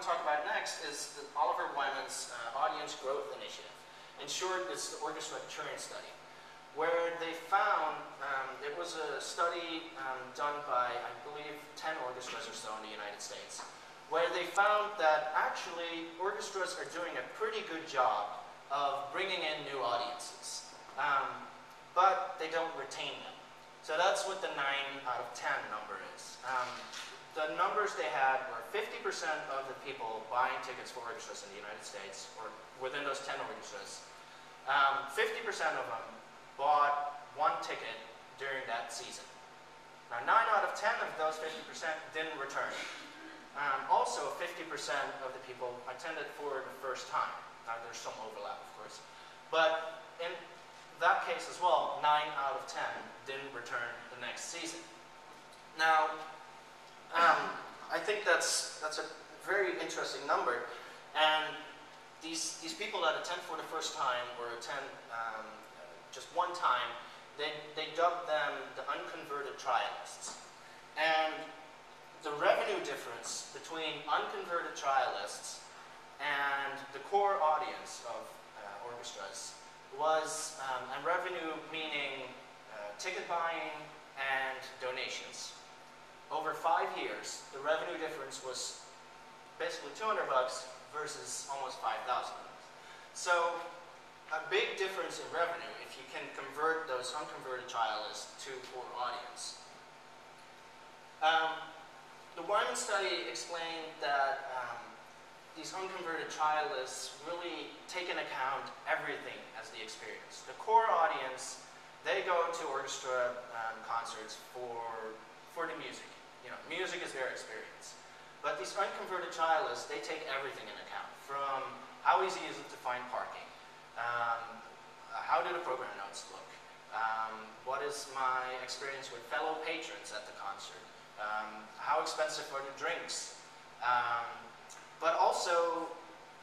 to talk about next is Oliver Wyman's audience growth initiative. In short, it's the orchestra churn study, where they found, it was a study done by, I believe, 10 orchestras or so in the United States, where they found that actually orchestras are doing a pretty good job of bringing in new audiences, but they don't retain them. So that's what the 9 out of 10 number is. The numbers they had were 50% of the people buying tickets for orchestras in the United States, or within those 10 orchestras, 50% of them bought 1 ticket during that season. Now 9 out of 10 of those 50% didn't return. Also 50% of the people attended for the first time. Now there's some overlap, of course, but in that case as well, 9 out of 10 didn't return the next season. Now, I think that's a very interesting number, and these people that attend for the first time or attend just one time, they dubbed them the unconverted trialists. And the revenue difference between unconverted trialists and the core audience of orchestras was, and revenue meaning ticket buying and donations. Over 5 years, the revenue difference was basically $200 versus almost $5,000. So a big difference in revenue if you can convert those unconverted trialists to core audience. The Wyman study explained that these unconverted trialists really take into account everything as the experience. The core audience, they go to orchestra concerts for the music. You know, music is their experience. But these unconverted trialists, they take everything into account, from how easy is it to find parking, how do the program notes look, what is my experience with fellow patrons at the concert, how expensive are the drinks, but also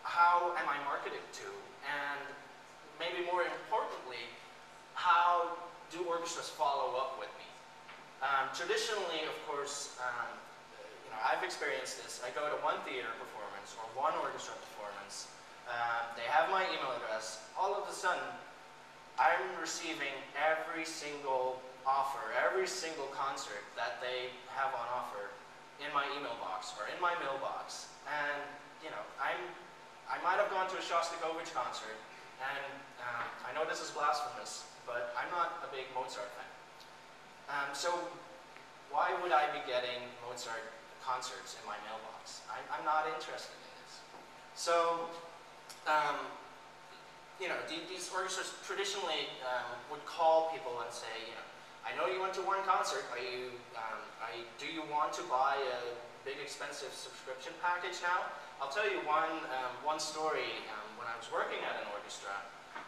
how am I marketed to, and maybe more importantly, how do orchestras follow up with me? Traditionally, of course, you know, I've experienced this. I go to one theater performance or one orchestra performance. They have my email address. All of a sudden, I'm receiving every single offer, every single concert that they have on offer in my email box or in my mailbox. And you know, I might have gone to a Shostakovich concert, and I know this is blasphemous, but I'm not a big Mozart fan. So why would I be getting Mozart concerts in my mailbox? I'm not interested in this. So, you know, these orchestras traditionally would call people and say, you know, I know you went to one concert. Do you want to buy a big expensive subscription package now? I'll tell you one story. When I was working at an orchestra,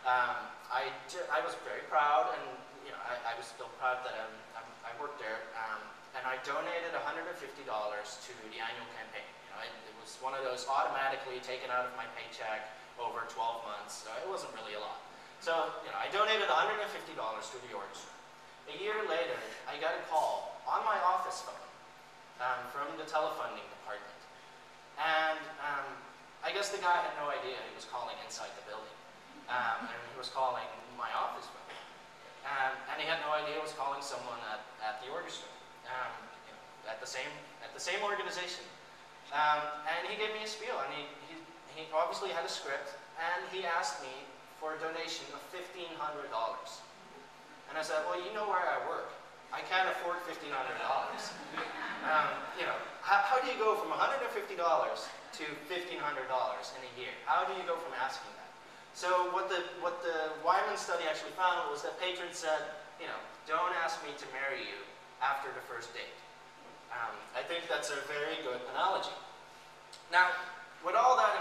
I was very proud, and you know, I was still proud that I worked there, and I donated $150 to the annual campaign. You know, it was one of those automatically taken out of my paycheck over 12 months. So it wasn't really a lot. So you know, I donated $150 to the orchestra. A year later, I got a call on my office phone from the telefunding department, and I guess the guy had no idea he was calling inside the building, and he was calling my office phone. And he had no idea he was calling someone at the orchestra, you know, at the same organization. And he gave me a spiel, and he obviously had a script, and he asked me for a donation of $1,500. And I said, well, you know where I work. I can't afford $1,500. You know, how do you go from $150 to $1,500 in a year? How do you go from asking that? So what the Wyman study actually found was that patrons said, you know, don't ask me to marry you after the first date. I think that's a very good analogy. Now, with all that in